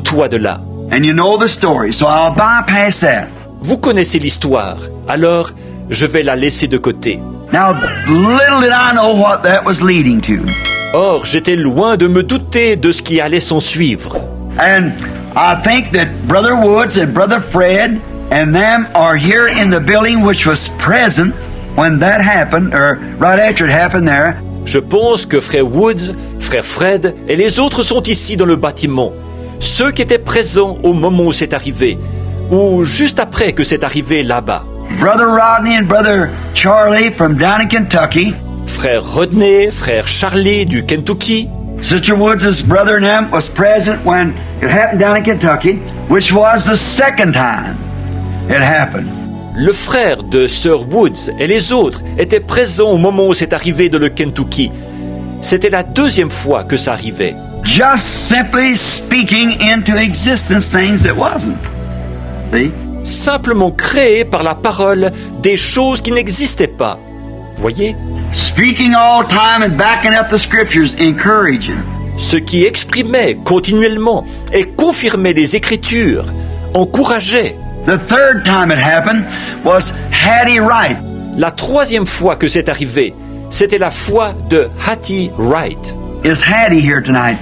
toi de là. And you know the story, so I'll bypass that. Vous connaissez l'histoire, alors je vais la laisser de côté. Now, little did I know what that was leading to. Or, j'étais loin de me douter de ce qui allait s'en suivre. And I think that Brother Woods and Brother Fred and them are here in the building which was present when that happened, or right after it happened there. Je pense que frère Woods, frère Fred et les autres sont ici dans le bâtiment. Ceux qui étaient présents au moment où c'est arrivé, ou juste après que c'est arrivé là-bas. Brother Rodney and Brother Charlie from down in Kentucky. Frère Rodney, frère Charlie du Kentucky. Sister Woods' brother and them was present when it happened down in Kentucky, which was the second time it happened. Le frère de Sir Woods et les autres étaient présents au moment où c'est arrivé dans le Kentucky. C'était la deuxième fois que ça arrivait. Just simply speaking into existence things that wasn't. See? Simplement créé par la parole des choses qui n'existaient pas. Voyez? Speaking all the time and backing up the scriptures, encouraging. Ce qui exprimait continuellement et confirmait les Écritures, encourageait. The third time it happened was Hattie Wright. La troisième fois que c'est arrivé, c'était la fois de Hattie Wright. Is Hattie here tonight?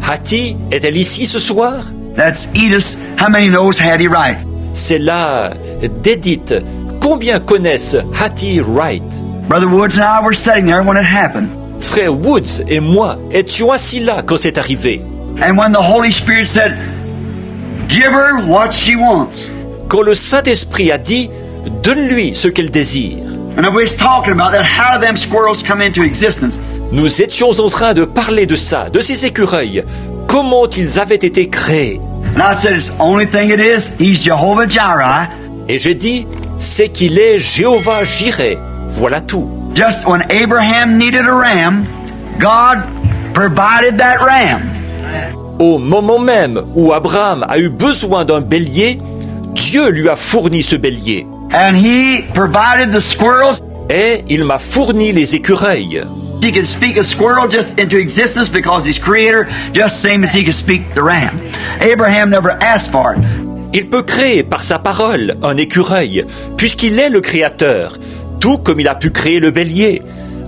Hattie est-elle ici ce soir? That's Edith. How many knows Hattie Wright? C'est là d'Edith. Combien connaissent Hattie Wright? Brother Woods and I were sitting there when it happened. Frère Woods et moi étions assis là quand c'est arrivé. And when the Holy Spirit said, give her what she wants. Quand le Saint-Esprit a dit, donne-lui ce qu'elle désire. And we was talking about that, how them squirrels come into existence. Nous étions en train de parler de ça, de ces écureuils, comment ils avaient été créés. And I said, it's the only thing it is, he's Jehovah Jireh. Et j'ai dit, c'est qu'il est Jéhovah Jireh. Voilà tout. Just when Abraham needed a ram, God provided that ram. Au moment même où Abraham a eu besoin d'un bélier, Dieu lui a fourni ce bélier. And he provided the squirrels. Et il m'a fourni les écureuils. He could speak a squirrel just into existence because he's creator, just same as he could speak the ram. Abraham never asked for it. Il peut créer par sa parole un écureuil, puisqu'il est le créateur, tout comme il a pu créer le bélier.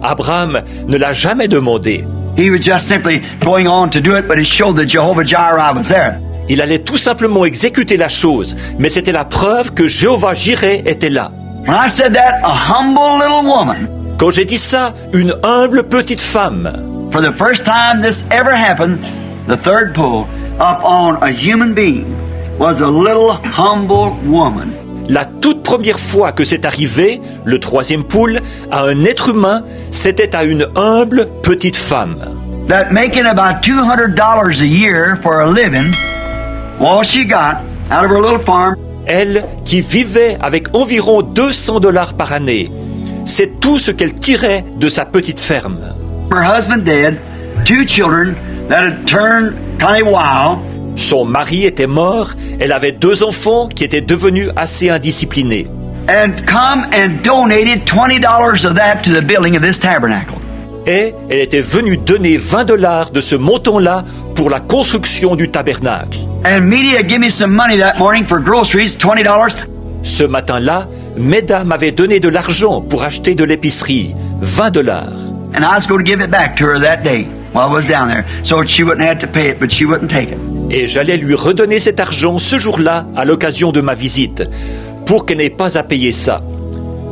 Abraham ne l'a jamais demandé. He was just simply going on to do it, but it showed that Jehovah Jireh was there. Il allait tout simplement exécuter la chose, mais c'était la preuve que Jéhovah Jireh était là. When I said that, a humble little woman, Quand j'ai dit ça, une humble petite femme, for the first time this ever happened, the third pull up on a human being was a little humble woman. la toute première fois que c'est arrivé, le troisième poule, à un être humain, c'était à une humble petite femme. That making about $200 a year for a living, all she got out of her little farm. Elle, qui vivait avec environ $200 par année, c'est tout ce qu'elle tirait de sa petite ferme. Her husband dead, 2 children that had turned kind of wild. Son mari était mort, elle avait 2 enfants qui étaient devenus assez indisciplinés. And come and donated $20 of that to the building of this tabernacle. Et elle était venue donner $20 de ce montant-là pour la construction du tabernacle. And Media gave me some money that morning for groceries, $20. Ce matin-là, Meda m'avait donné de l'argent pour acheter de l'épicerie, $20. And I was going to give it back to her that day while I was down there, so she wouldn't have to pay it, but she wouldn't take it. Et j'allais lui redonner cet argent ce jour-là à l'occasion de ma visite, pour qu'elle n'ait pas à payer ça.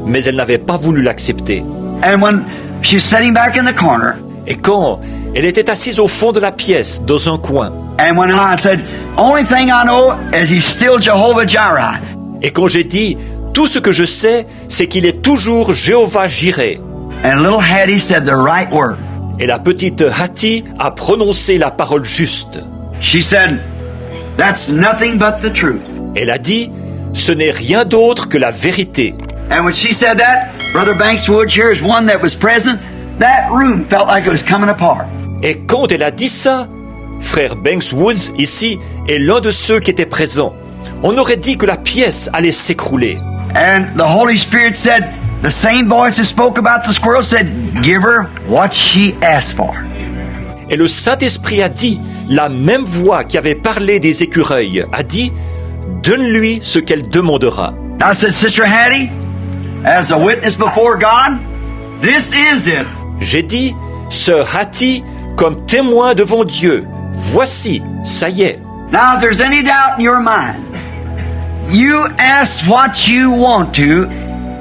Mais elle n'avait pas voulu l'accepter. And when she was sitting back in the corner, Et quand elle était assise au fond de la pièce, dans un coin, and when I said, only thing I know is he's still Jehovah Jireh. et quand j'ai dit, tout ce que je sais, c'est qu'il est toujours Jéhovah Jireh. And little Hattie said the right word. Et la petite Hattie a prononcé la parole juste. She said, that's nothing but the truth. Elle a dit, ce n'est rien d'autre que la vérité. And when she said that, Brother Banks Woods here is one that was present. That room felt like it was coming apart. Et quand elle a dit ça, frère Banks Woods, ici, est l'un de ceux qui étaient présents. On aurait dit que la pièce allait s'écrouler. And the Holy Spirit said, the same voice that spoke about the squirrel said, give her what she asked for. Et le Saint-Esprit a dit la même voix qui avait parlé des écureuils a dit « Donne-lui ce qu'elle demandera. » I said, Sister Hattie, as a witness before God, this is it. J'ai dit « Sœur Hattie, comme témoin devant Dieu, voici, ça y est. » Now, if there's any doubt in your mind, you ask what you want to,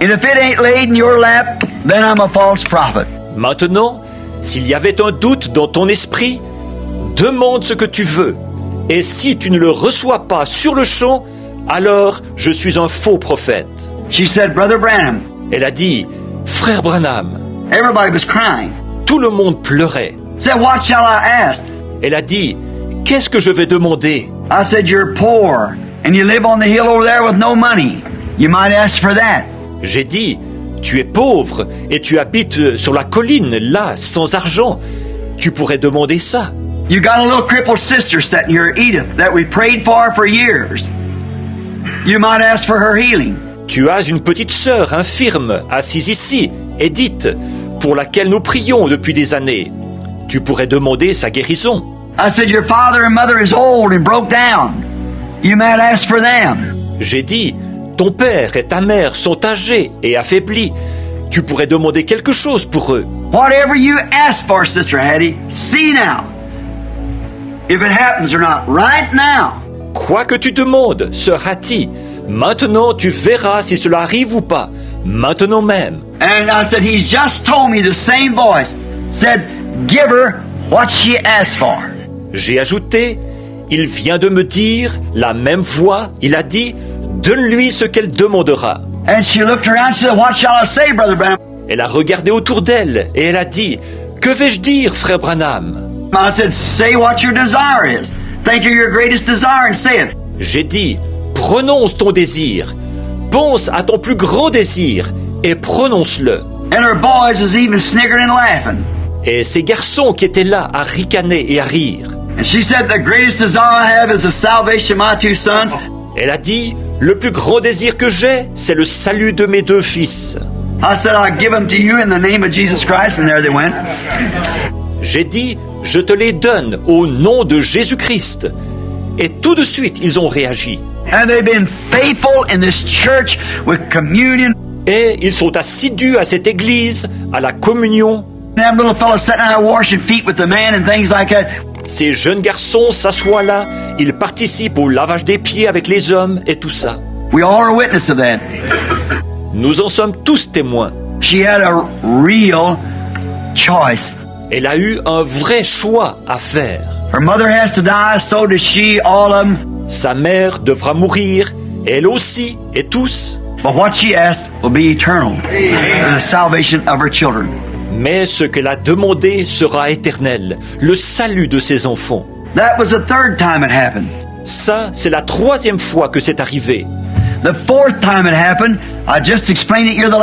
and if it ain't laid in your lap, then I'm a false prophet. Maintenant, s'il y avait un doute dans ton esprit, demande ce que tu veux. Et si tu ne le reçois pas sur le champ, alors je suis un faux prophète. She said, Brother Branham. Elle a dit, Frère Branham. Everybody was crying. Tout le monde pleurait. Said, what shall I ask? Elle a dit, qu'est-ce que je vais demander? I said, you're poor, and you live on the hill over there with no money. You might ask for that. J'ai dit, tu es pauvre et tu habites sur la colline, là, sans argent. Tu pourrais demander ça. You got a little crippled sister sitting here, Edith, that we prayed for years. You might ask for her healing. Tu as une petite sœur infirme assise ici, Edith, pour laquelle nous prions depuis des années. Tu pourrais demander sa guérison. I said, your father and mother is old and broke down. You might ask for them. J'ai dit, ton père et ta mère sont âgés et affaiblis. Tu pourrais demander quelque chose pour eux. Whatever you ask for, Sister Hattie, see now. If it happens or not, right now. Quoi que tu demandes, sœur Hattie, maintenant tu verras si cela arrive ou pas. Maintenant même. And I said, he's just told me the same voice. Said, give her what she asked for. J'ai ajouté, il vient de me dire, la même voix, il a dit, donne-lui ce qu'elle demandera. And she looked around, she said, what shall I say, Brother Branham? Elle a regardé autour d'elle et elle a dit, que vais-je dire, frère Branham? I said, say what your desire is. Think of your greatest desire and say it. J'ai dit, prononce ton désir. Pense à ton plus grand désir et prononce-le. And her boys was even sniggering and laughing. Et ces garçons qui étaient là à ricaner et à rire. And she said, the greatest desire I have is the salvation of my two sons. Elle a dit, le plus grand désir que j'ai, c'est le salut de mes deux fils. I said, I'll give them to you in the name of Jesus Christ. And there they went. J'ai dit, je te les donne au nom de Jésus-Christ. Et tout de suite, ils ont réagi. And they've been faithful in this church with communion. Et ils sont assidus à cette église, à la communion. Them little fellows sitting out washing feet with the man and things like that. Ces jeunes garçons s'assoient là, ils participent au lavage des pieds avec les hommes et tout ça. We all are witness of that. Nous en sommes tous témoins. She had a real choice. Elle a eu un vrai choix à faire. Her mother has to die, so does she, all of them. Sa mère devra mourir, elle aussi, et tous. But what she asked will be eternal. The salvation of her children. Mais ce qu'elle a demandé sera éternel, le salut de ses enfants. That was the third time it happened. Ça, c'est la troisième fois que c'est arrivé. The fourth time it happened, I just explained it here the last